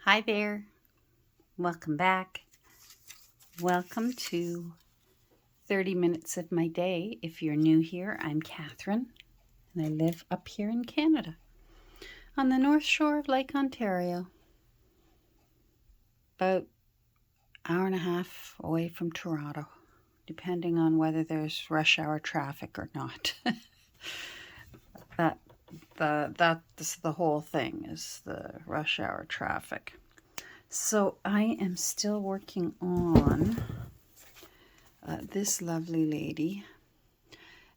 Hi there. Welcome back. Welcome to 30 Minutes of My Day. If you're new here, I'm Catherine, and I live up here in Canada on the north shore of Lake Ontario, about an hour and a half away from Toronto, depending on whether there's rush hour traffic or not. That's the whole thing, is the rush hour traffic. So I am still working on this lovely lady,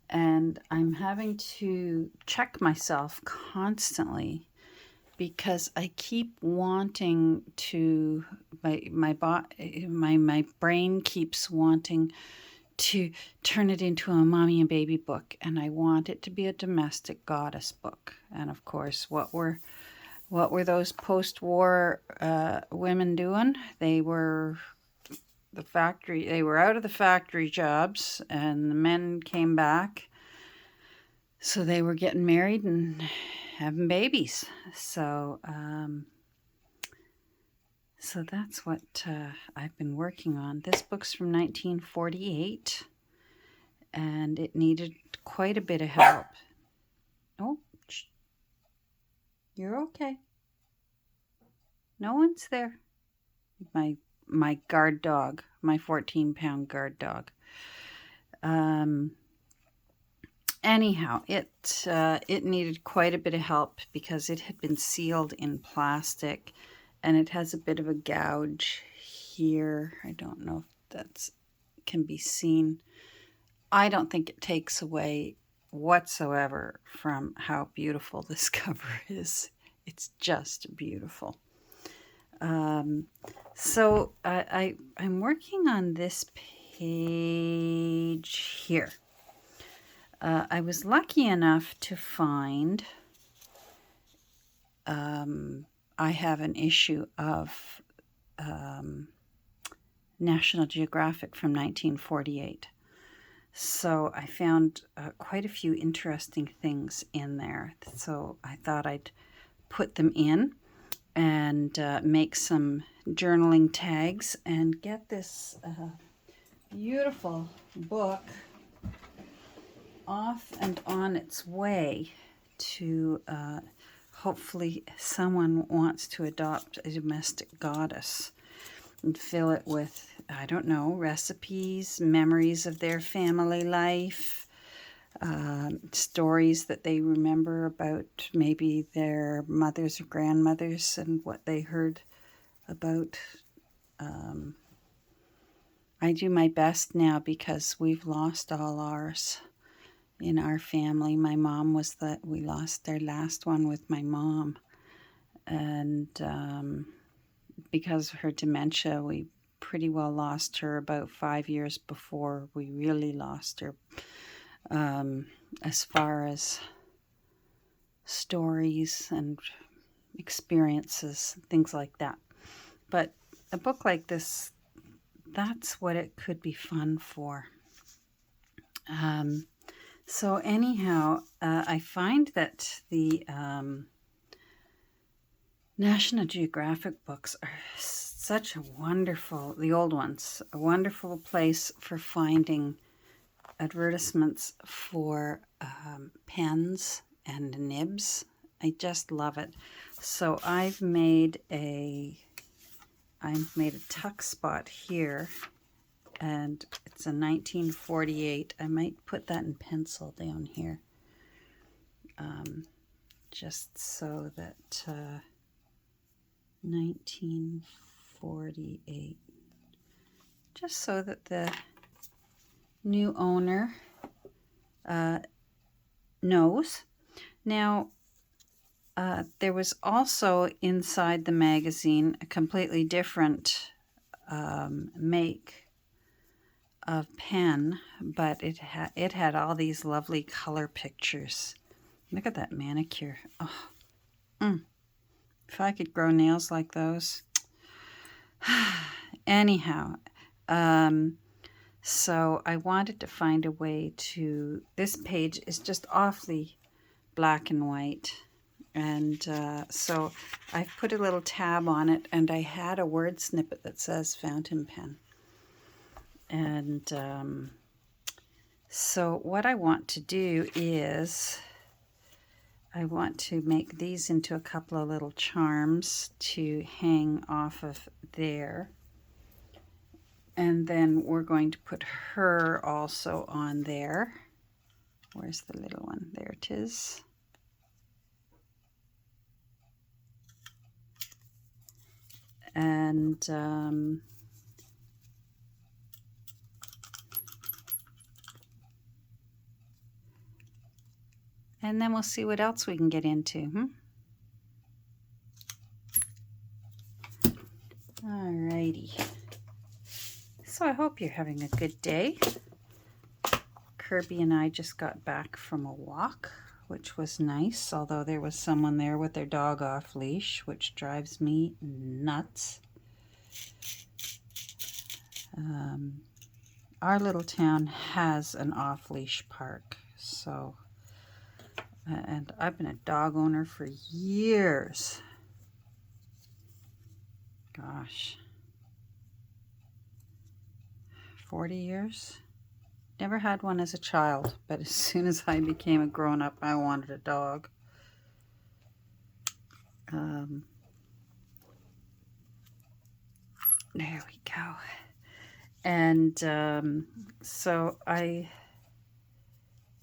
and I'm having to check myself constantly because I keep wanting to, my brain keeps wanting to turn it into a mommy and baby book, and I want it to be a domestic goddess book. And of course, what were those post-war women doing? They were out of the factory jobs, and the men came back, so they were getting married and having babies. So that's what I've been working on. This book's from 1948, and it needed quite a bit of help. Oh, you're okay. No one's there. My guard dog, my 14-pound guard dog. Anyhow, it needed quite a bit of help because it had been sealed in plastic, and it has a bit of a gouge here. I don't know if that can be seen. I don't think it takes away whatsoever from how beautiful this cover is. It's just beautiful. So I'm working on this page here. I was lucky enough to find I have an issue of National Geographic from 1948. So I found quite a few interesting things in there. So I thought I'd put them in and make some journaling tags and get this beautiful book off and on its way to hopefully someone wants to adopt a domestic goddess and fill it with, I don't know, recipes, memories of their family life, stories that they remember about maybe their mothers or grandmothers and what they heard about. I do my best now because we've lost all ours in our family. My mom we lost our last one with my mom. And because of her dementia, we pretty well lost her about 5 years before we really lost her. As far as stories and experiences, things like that. But a book like this, that's what it could be fun for. So anyhow, I find that the National Geographic books are such a wonderful, the old ones, a wonderful place for finding advertisements for pens and nibs. I just love it. So I've made a tuck spot here, and it's a 1948. I might put that in pencil down here, just so that 1948, just so that the new owner knows. Now, there was also inside the magazine a completely different make of pen, but it had all these lovely color pictures. Look at that manicure. Oh, if I could grow nails like those. Anyhow, so I wanted to find a way to, this page is just awfully black and white, And so I've put a little tab on it, and I had a word snippet that says fountain pen. And so what I want to do is I want to make these into a couple of little charms to hang off of there. And then we're going to put her also on there. Where's the little one? There it is. And then we'll see what else we can get into. Alrighty. So I hope you're having a good day. Kirby and I just got back from a walk, which was nice, although there was someone there with their dog off leash, which drives me nuts. Our little town has an off-leash park, so, and I've been a dog owner for years. Gosh, 40 years? Never had one as a child, but as soon as I became a grown-up, I wanted a dog. There we go. And so I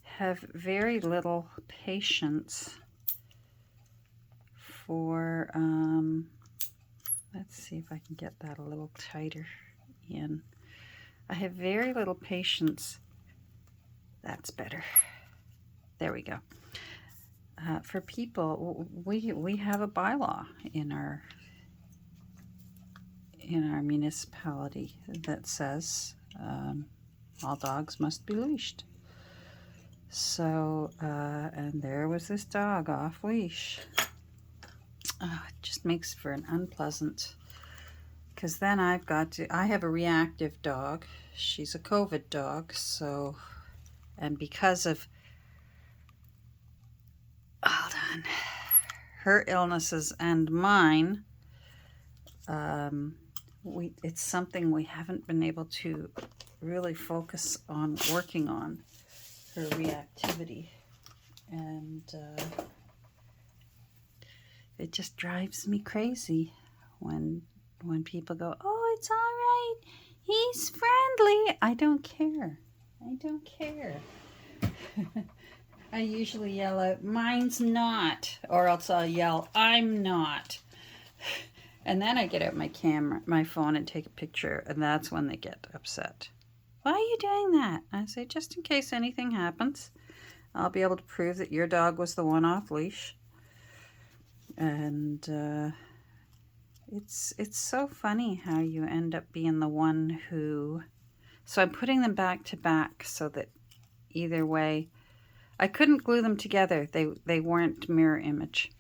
have very little patience for, let's see if I can get that a little tighter in. I have very little patience. That's better. There we go. For people, we have a bylaw in our municipality that says all dogs must be leashed. So, and there was this dog off leash. It just makes for an unpleasant, because then I have a reactive dog. She's a COVID dog, so, and because of, hold on, her illnesses and mine, it's something we haven't been able to really focus on working on, her reactivity. And it just drives me crazy when people go, oh, it's all right, he's friendly. I don't care. I don't care. I usually yell out, mine's not, or else I'll yell, I'm not. And then I get out my phone and take a picture, and that's when they get upset. Why are you doing that? I say, just in case anything happens, I'll be able to prove that your dog was the one off leash. And it's so funny how you end up being the one who... So I'm putting them back to back so that either way... I couldn't glue them together. They weren't mirror image.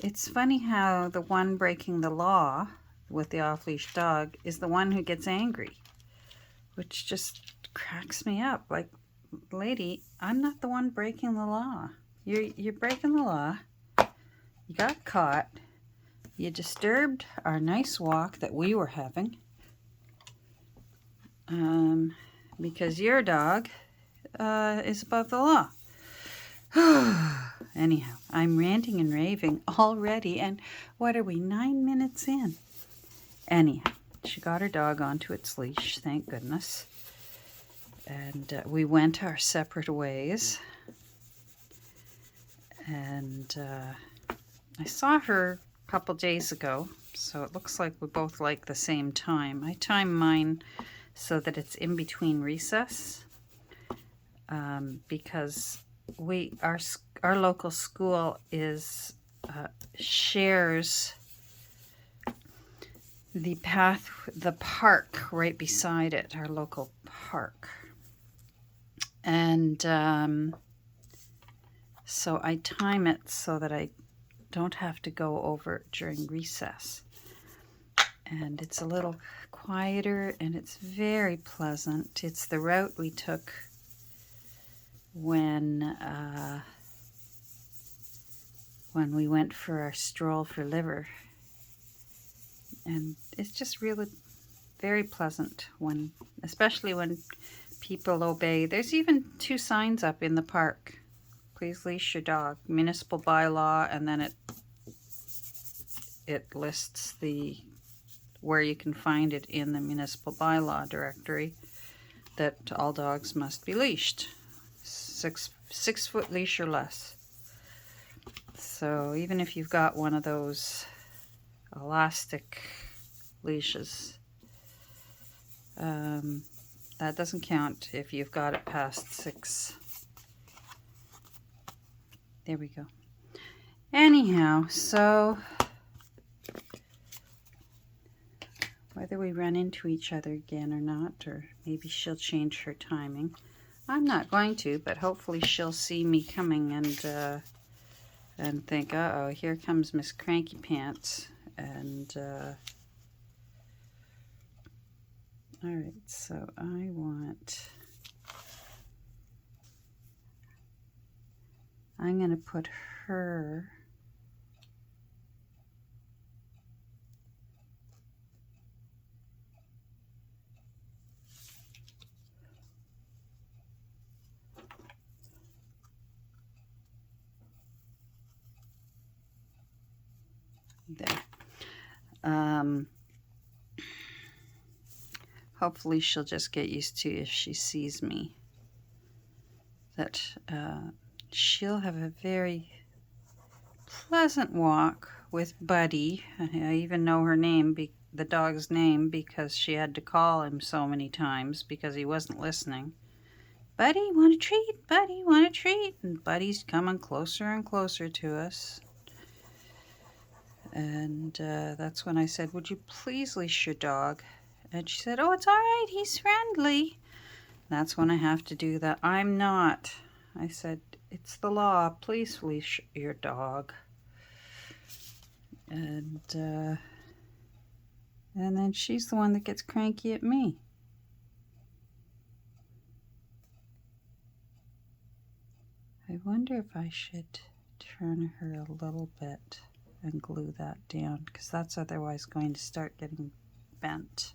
It's funny how the one breaking the law with the off-leash dog is the one who gets angry, which just cracks me up. Like, lady, I'm not the one breaking the law. You're breaking the law. You got caught. You disturbed our nice walk that we were having. Because your dog is above the law. Anyhow, I'm ranting and raving already, and what are we, 9 minutes in? Anyhow, she got her dog onto its leash, thank goodness. And we went our separate ways. And I saw her a couple days ago, so it looks like we both like the same time. I time mine so that it's in between recess, because our local school shares the park right beside it, our local park. And so I time it so that I don't have to go over during recess. And it's a little quieter, and it's very pleasant. It's the route we took when we went for our stroll for liver. And it's just really very pleasant when, especially when people obey. There's even 2 signs up in the park. Please leash your dog. Municipal bylaw, and then it lists where you can find it in the municipal bylaw directory that all dogs must be leashed. 6-foot leash or less. So even if you've got one of those elastic leashes, that doesn't count if you've got it past 6. There we go. Anyhow, so whether we run into each other again or not, or maybe she'll change her timing. I'm not going to, but hopefully she'll see me coming and think, uh-oh, here comes Miss Cranky Pants. And all right, so I'm going to put her there. Hopefully she'll just get used to, if she sees me, that she'll have a very pleasant walk with Buddy. I even know her name, the dog's name, because she had to call him so many times because he wasn't listening. Buddy, want a treat? Buddy, want a treat? And Buddy's coming closer and closer to us. And that's when I said, would you please leash your dog? And she said, oh, it's all right. He's friendly. That's when I have to do that. I'm not. I said, it's the law. Please leash your dog. And then she's the one that gets cranky at me. I wonder if I should turn her a little bit and glue that down, because that's otherwise going to start getting bent.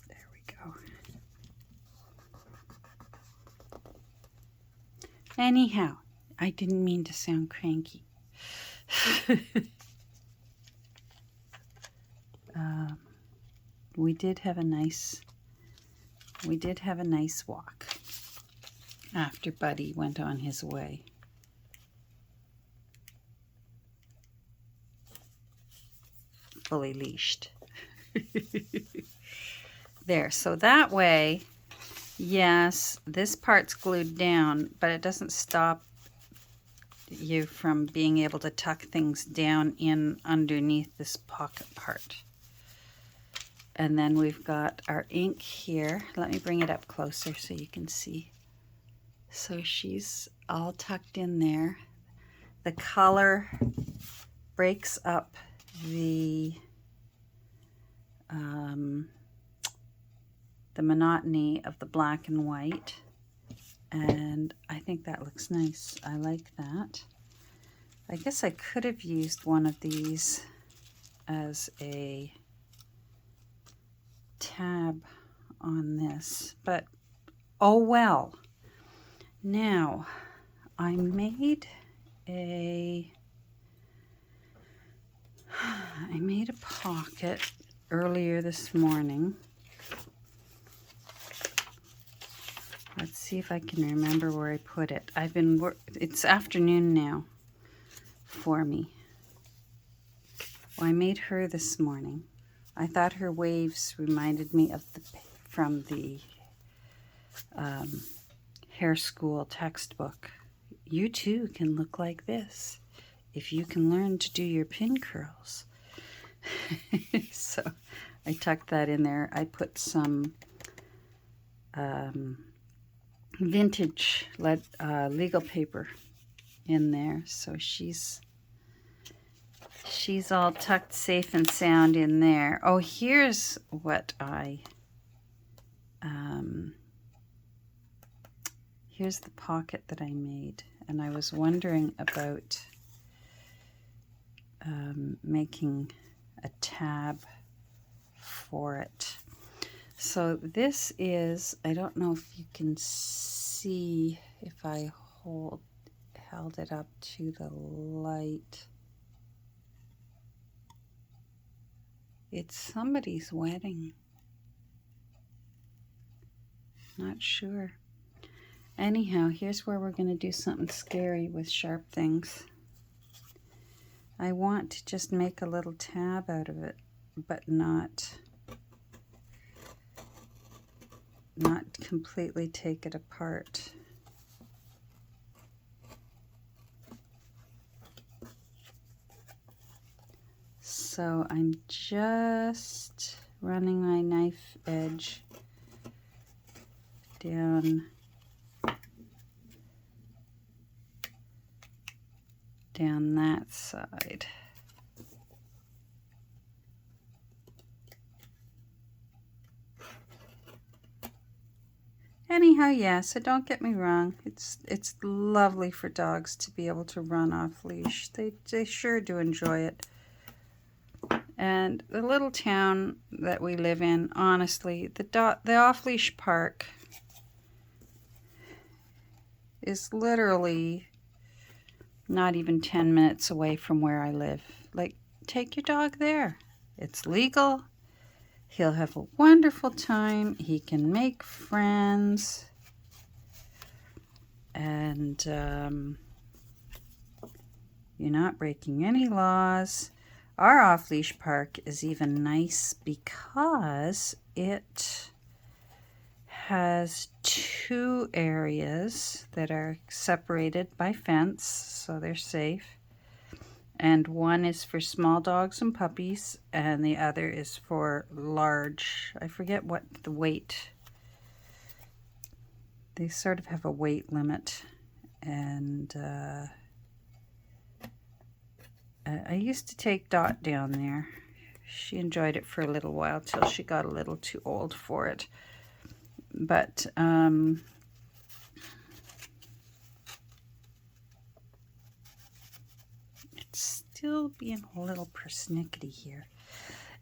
There we go. Anyhow, I didn't mean to sound cranky. We did have a nice walk after Buddy went on his way. Fully leashed. There, so that way, yes, this part's glued down, but it doesn't stop you from being able to tuck things down in underneath this pocket part. And then we've got our ink here. Let me bring it up closer so you can see. So she's all tucked in there. The color breaks up the monotony of the black and white. And I think that looks nice. I like that. I guess I could have used one of these as a tab on this, but oh well. Now, I made a pocket earlier this morning. Let's see if I can remember where I put it. It's afternoon now for me. Well, I made her this morning. I thought her waves reminded me of from the hair school textbook. You too can look like this if you can learn to do your pin curls. So I tucked that in there. I put some vintage legal paper in there, so she's She's all tucked safe and sound in there. Oh, here's what here's the pocket that I made, and I was wondering about making a tab for it. So this is, I don't know if you can see if I held it up to the light. It's somebody's wedding. Not sure. Anyhow, here's where we're going to do something scary with sharp things. I want to just make a little tab out of it, but not completely take it apart. So I'm just running my knife edge down that side. Anyhow, yeah, so don't get me wrong. It's lovely for dogs to be able to run off leash. They sure do enjoy it. And the little town that we live in, honestly, the off-leash park is literally not even 10 minutes away from where I live. Like, take your dog there. It's legal. He'll have a wonderful time. He can make friends. And you're not breaking any laws. Our off-leash park is even nice because it has 2 areas that are separated by fence, so they're safe. And one is for small dogs and puppies, and the other is for large. I forget what the weight. They sort of have a weight limit. And I used to take Dot down there. She enjoyed it for a little while till she got a little too old for it. But it's still being a little persnickety here.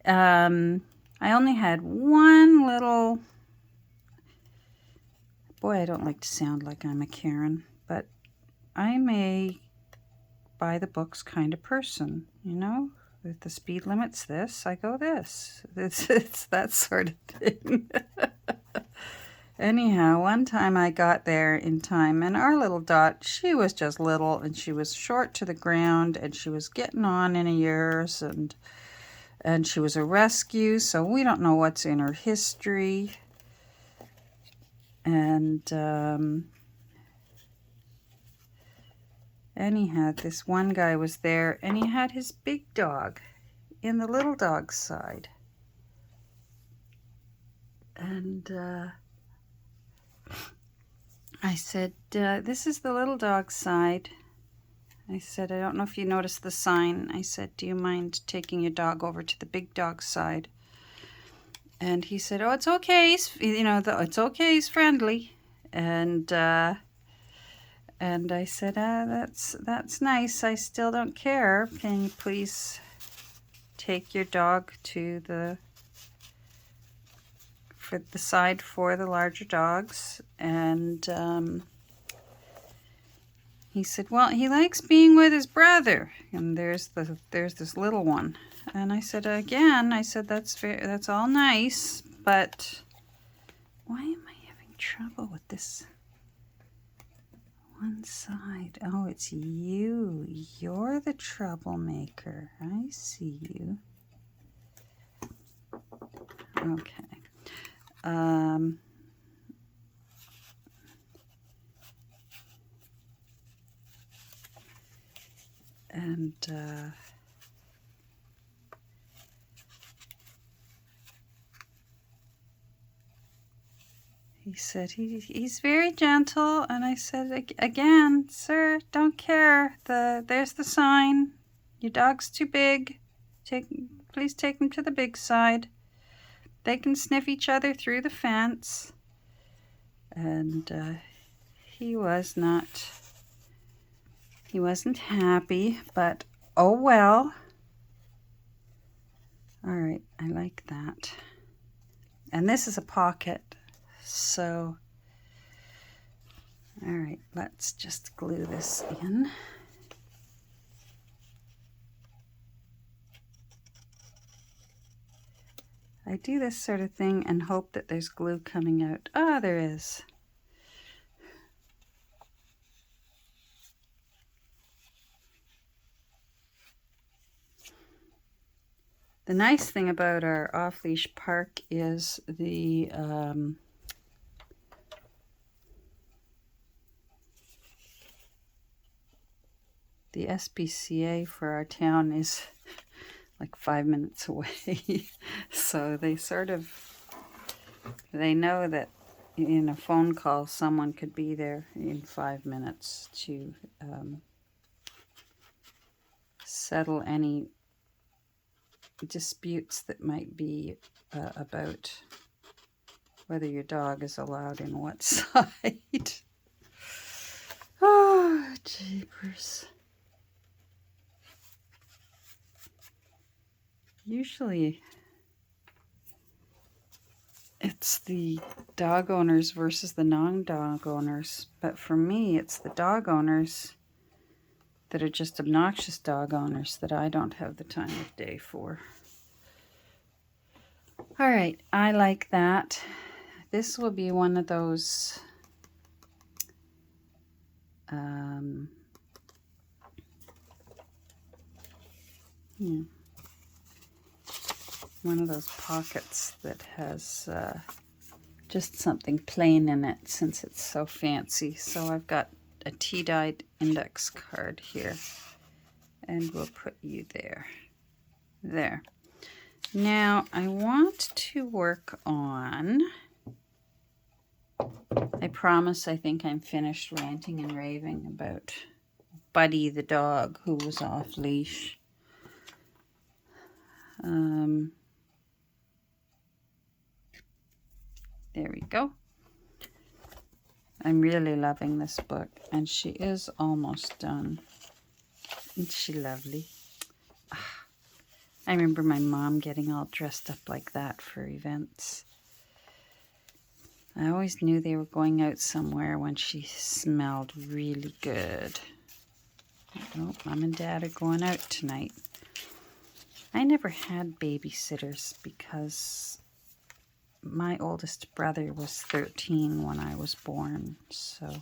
I only had one little... Boy, I don't like to sound like I'm a Karen, but I'm a by-the-books kind of person, you know? If the speed limit's this, I go this. It's that sort of thing. Anyhow, one time I got there in time, and our little Dot, she was just little, and she was short to the ground, and she was getting on in years, and she was a rescue, so we don't know what's in her history. And anyhow, this one guy was there, and he had his big dog in the little dog's side. And I said, this is the little dog's side. I said, I don't know if you noticed the sign. I said, do you mind taking your dog over to the big dog's side? And he said, oh, it's okay. It's okay. He's friendly. And I said, that's nice. I still don't care. Can you please take your dog to the side for the larger dogs? And he said, well, he likes being with his brother, and there's this little one. And I said, again, that's all nice, but why am I having trouble with this one side? Oh, it's you. You're the troublemaker. I see you. Okay. And he said he's very gentle, and I said, again, sir, don't care. There's the sign. Your dog's too big. Please take him to the big side. They can sniff each other through the fence. And he wasn't happy, but oh well. All right, I like that. And this is a pocket, so all right, let's just glue this in. I do this sort of thing and hope that there's glue coming out. Ah, there is. The nice thing about our off-leash park is the SPCA for our town is like 5 minutes away. So they know that in a phone call someone could be there in 5 minutes to settle any disputes that might be about whether your dog is allowed in what side. Oh, jeepers. Usually it's the dog owners versus the non-dog owners, but for me it's the dog owners that are just obnoxious dog owners that I don't have the time of day for. All right, I like that. This will be one of those one of those pockets that has just something plain in it since it's so fancy. So I've got a tea-dyed index card here, and we'll put you there. There. Now I want to work on, I promise I think I'm finished ranting and raving about Buddy the dog who was off leash. There we go. I'm really loving this book, and she is almost done. Isn't she lovely? I remember my mom getting all dressed up like that for events. I always knew they were going out somewhere when she smelled really good. Oh, Mom and Dad are going out tonight. I never had babysitters because my oldest brother was 13 when I was born, so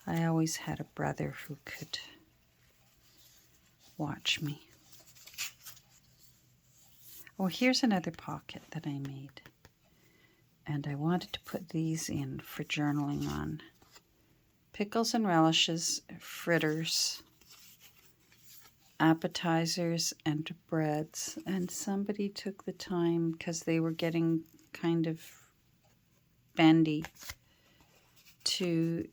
I always had a brother who could watch me. Oh, here's another pocket that I made. And I wanted to put these in for journaling on. Pickles and relishes, fritters, appetizers, and breads. And somebody took the time, because they were getting kind of bendy, to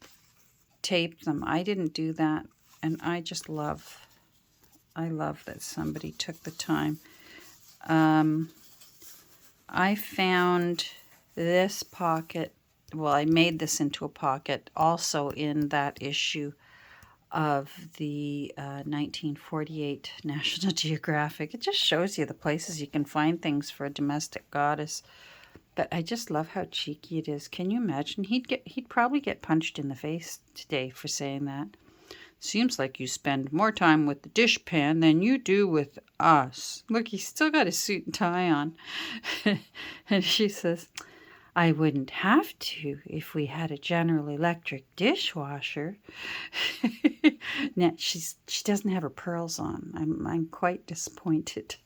tape them. I didn't do that, and I love that somebody took the time. I found this pocket, well, I made this into a pocket also in that issue of the 1948 National Geographic. It just shows you the places you can find things for a domestic goddess. But I just love how cheeky it is. Can you imagine? He'd probably get punched in the face today for saying that. Seems like you spend more time with the dishpan than you do with us. Look, he's still got his suit and tie on. And she says, I wouldn't have to if we had a General Electric dishwasher. Now, she doesn't have her pearls on. I'm quite disappointed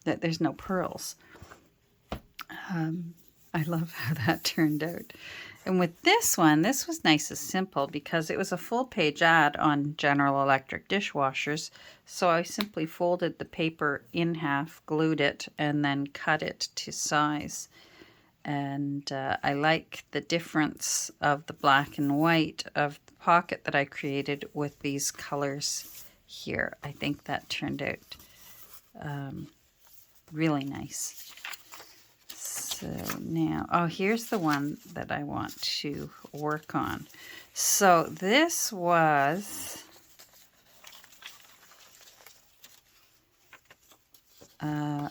that there's no pearls. I love how that turned out. And with this one, this was nice and simple because it was a full-page ad on General Electric dishwashers. So I simply folded the paper in half, glued it, and then cut it to size. And I like the difference of the black and white of the pocket that I created with these colors here. I think that turned out really nice. So now, oh, here's the one that I want to work on. So this was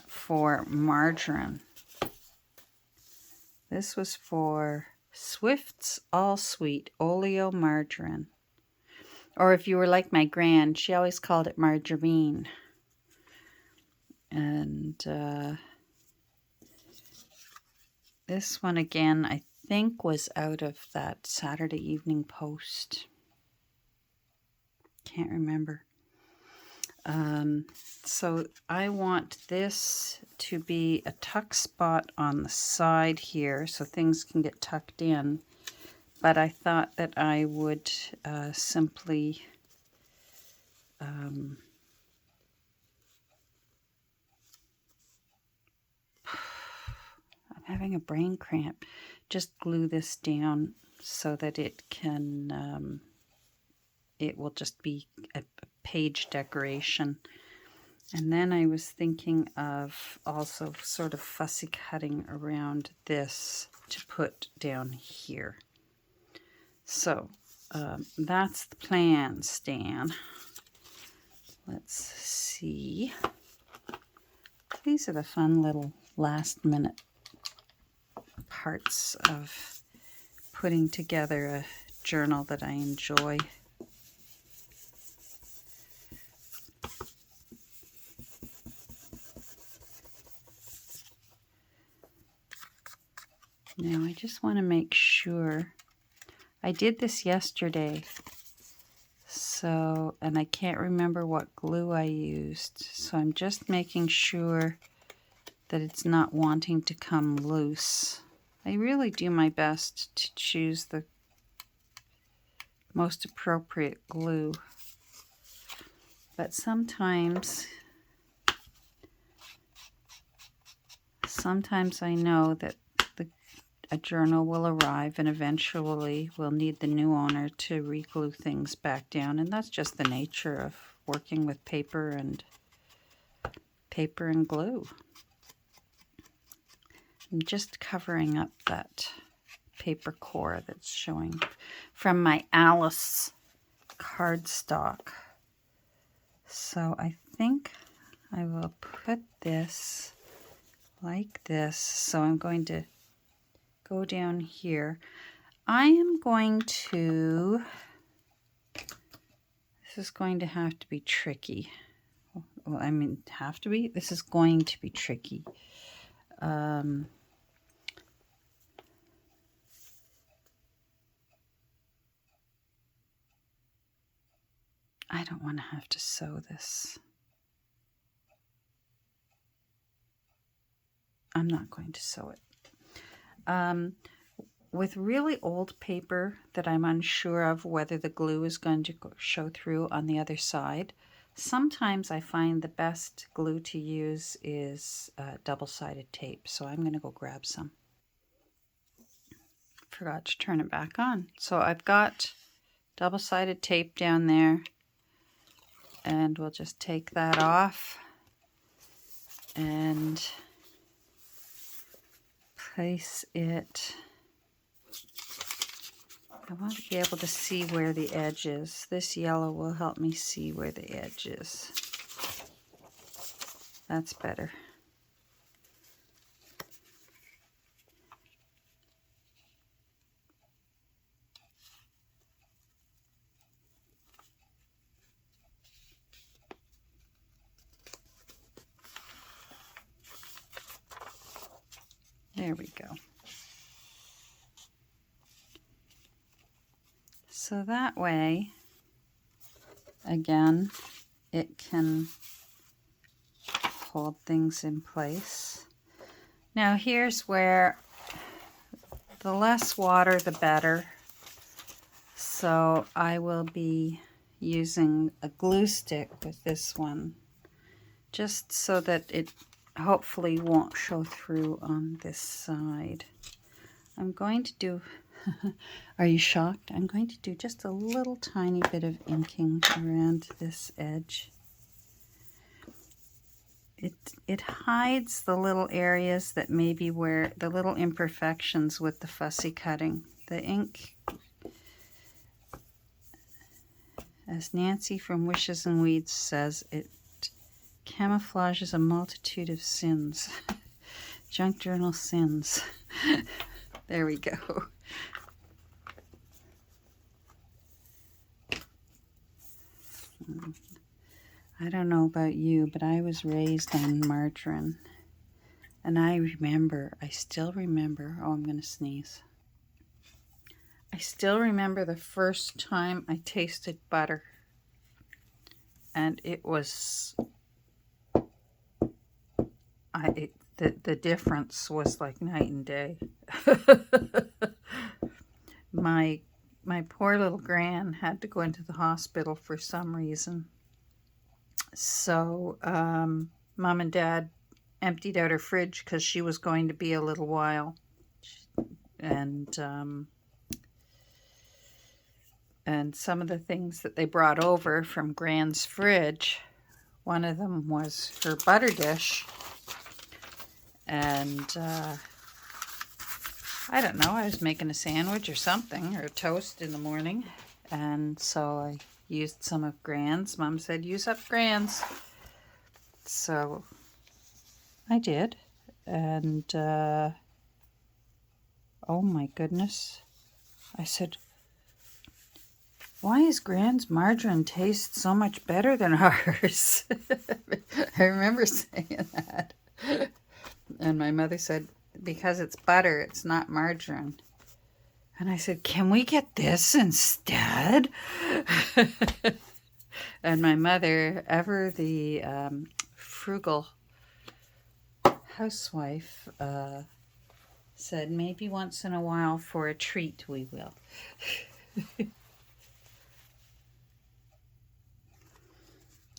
for margarine. This was for Swift's All Sweet Oleo Margarine. Or if you were like my gran, she always called it margarine. And this one again, I think was out of that Saturday Evening Post. Can't remember. So I want this to be a tuck spot on the side here so things can get tucked in. But I thought that I would simply I'm having a brain cramp. Just glue this down so that it can, it will just be a page decoration. And then I was thinking of also sort of fussy cutting around this to put down here. So that's the plan, Stan. Let's see. These are the fun little last minute parts of putting together a journal that I enjoy. Now I just want to make sure. I did this yesterday, so, and I can't remember what glue I used, so I'm just making sure that it's not wanting to come loose. I really do my best to choose the most appropriate glue, but sometimes I know that a journal will arrive and eventually we'll need the new owner to re-glue things back down, and that's just the nature of working with paper and glue. I'm just covering up that paper core that's showing from my Alice cardstock. So I think I will put this like this. So I'm going to go down here. I am going to, this is going to have to be tricky. Well, I mean, have to be? This is going to be tricky. I don't want to have to sew this. I'm not going to sew it. With really old paper that I'm unsure of whether the glue is going to show through on the other side, sometimes I find the best glue to use is double-sided tape. So I'm going to go grab some. Forgot to turn it back on. So I've got double-sided tape down there, and we'll just take that off and place it. I want to be able to see where the edge is. This yellow will help me see where the edge is. That's better. There we go. So that way, again, it can hold things in place. Now here's where the less water, the better. So I will be using a glue stick with this one, just so that it hopefully won't show through on this side. I'm going to do Are you shocked? I'm going to do just a little tiny bit of inking around this edge. It hides the little areas that maybe where the little imperfections with the fussy cutting. The ink, as Nancy from Wishes and Weeds says, it camouflages a multitude of sins. Junk journal sins. There we go. I don't know about you, but I was raised on margarine. And I still remember, oh, I'm going to sneeze. I still remember the first time I tasted butter. And it was, the difference was like night and day. My poor little gran had to go into the hospital for some reason. So Mom and Dad emptied out her fridge because she was going to be a little while. And some of the things that they brought over from Gran's fridge, one of them was her butter dish. And I don't know, I was making a sandwich or something, or a toast in the morning. And so I used some of Gran's. Mom said, use up Gran's. So I did. And oh my goodness. I said, why is Gran's margarine taste so much better than ours? I remember saying that. And my mother said, because it's butter, it's not margarine. And I said, can we get this instead? And my mother, ever the frugal housewife, said, maybe once in a while for a treat we will.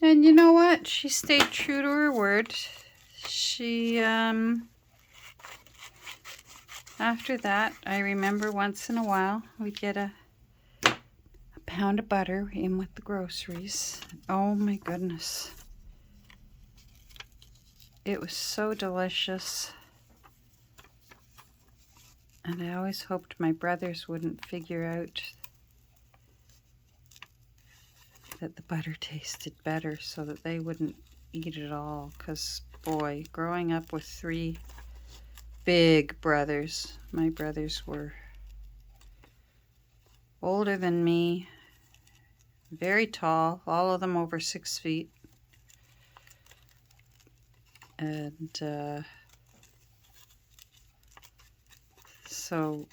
And you know what? She stayed true to her word. She, after that, I remember once in a while we'd get a pound of butter in with the groceries. Oh my goodness. It was so delicious. And I always hoped my brothers wouldn't figure out that the butter tasted better so that they wouldn't eat it all. Because, boy, growing up with 3 big brothers, my brothers were older than me, very tall, all of them over 6 feet. And so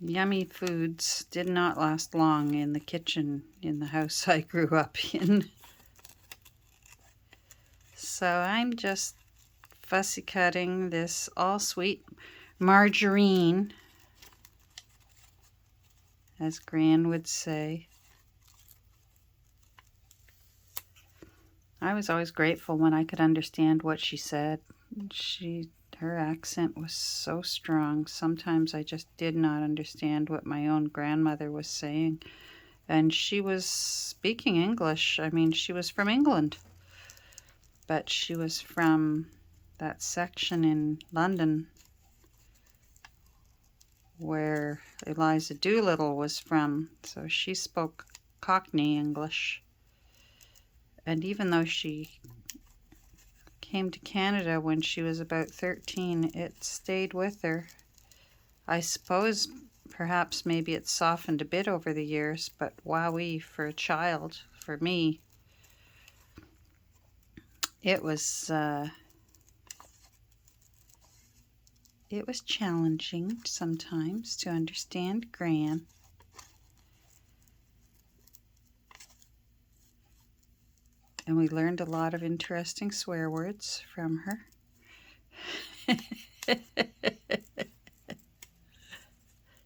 yummy foods did not last long in the kitchen in the house I grew up in. So I'm just fussy cutting this all sweet margarine, as Gran would say. I was always grateful when I could understand what she said. Her accent was so strong. Sometimes I just did not understand what my own grandmother was saying. And she was speaking English. I mean, she was from England. But she was from that section in London where Eliza Doolittle was from. So she spoke Cockney English. And even though she came to Canada when she was about 13, it stayed with her. I suppose perhaps maybe it softened a bit over the years, but wowee, for a child, for me, it was challenging sometimes to understand Gran. And we learned a lot of interesting swear words from her.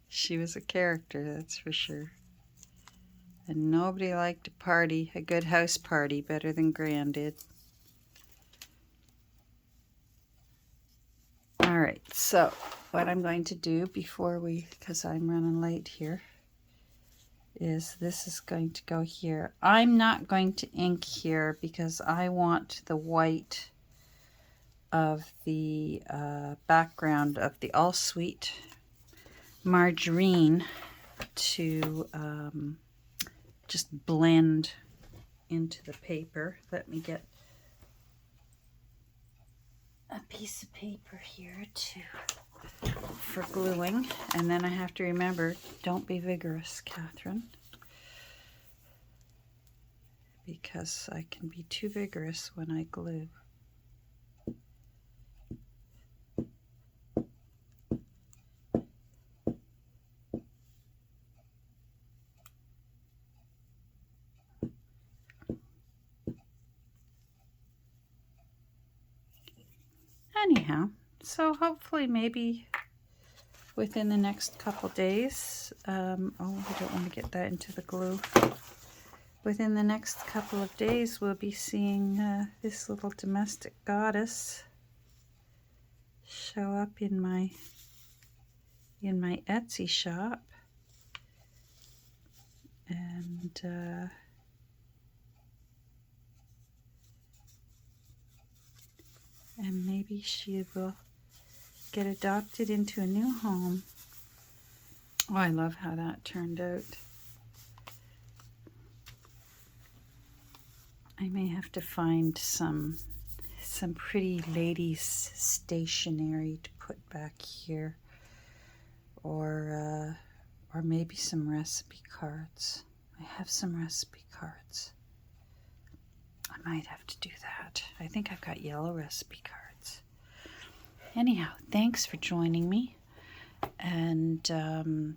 She was a character, that's for sure. And nobody liked a good house party, better than Gran did. All right, so what I'm going to do before because I'm running late here, is this is going to go here. I'm not going to ink here because I want the white of the background of the All Sweet margarine to just blend into the paper. Let me get a piece of paper here for gluing, and then I have to remember, don't be vigorous, Catherine, because I can be too vigorous when I glue. Anyhow, so hopefully maybe within the next couple days, oh, I don't want to get that into the glue. Within the next couple of days, we'll be seeing this little domestic goddess show up in my Etsy shop, and maybe she will get adopted into a new home. Oh, I love how that turned out. I may have to find some pretty ladies stationery to put back here, or maybe some recipe cards. I have some recipe cards. I might have to do that. I think I've got yellow recipe cards. Anyhow, thanks for joining me. And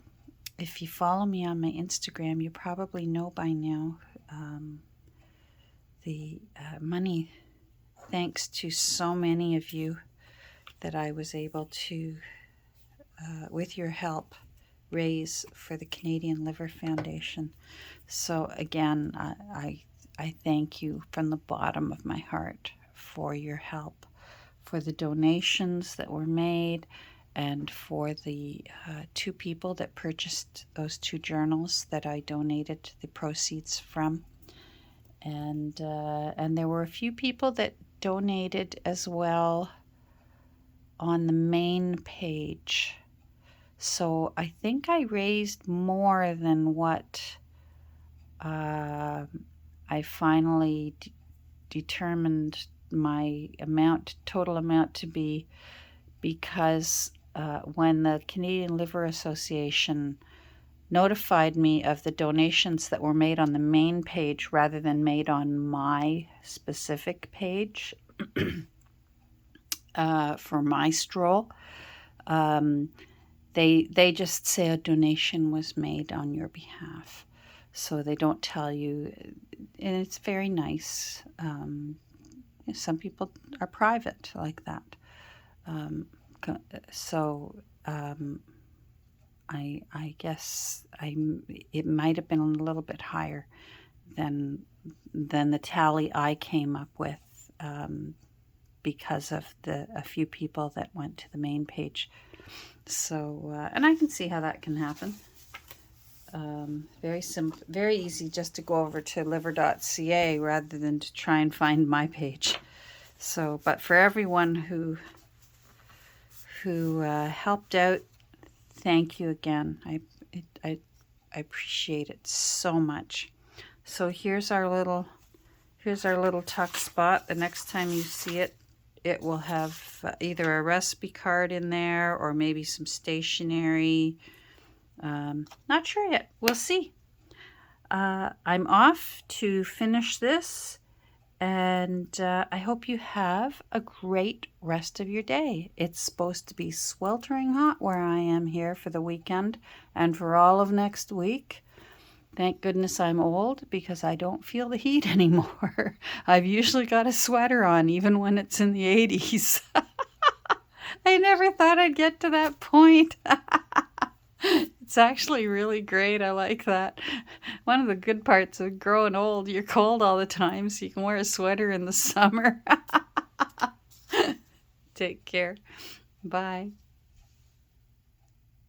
if you follow me on my Instagram, you probably know by now the money, thanks to so many of you, that I was able to, with your help, raise for the Canadian Liver Foundation. So again, I thank you from the bottom of my heart for your help, for the donations that were made, and for the 2 people that purchased those 2 journals that I donated the proceeds from. And there were a few people that donated as well on the main page. So I think I raised more than what I finally determined my total amount to be, because when the Canadian Liver Association notified me of the donations that were made on the main page rather than made on my specific page for my stroll, they just say a donation was made on your behalf. So they don't tell you, and it's very nice. Some people are private like that. I guess it might have been a little bit higher than the tally I came up with, because of a few people that went to the main page. So and I can see how that can happen. Very simple, very easy just to go over to liver.ca rather than to try and find my page. So, but for everyone who helped out, thank you again. I appreciate it so much. So here's our little tuck spot. The next time you see it, it will have either a recipe card in there or maybe some stationery. Not sure yet. We'll see. I'm off to finish this, and I hope you have a great rest of your day. It's supposed to be sweltering hot where I am here for the weekend and for all of next week. Thank goodness I'm old, because I don't feel the heat anymore. I've usually got a sweater on even when it's in the 80s. I never thought I'd get to that point. It's actually really great. I like that. One of the good parts of growing old, you're cold all the time, so you can wear a sweater in the summer. Take care. Bye.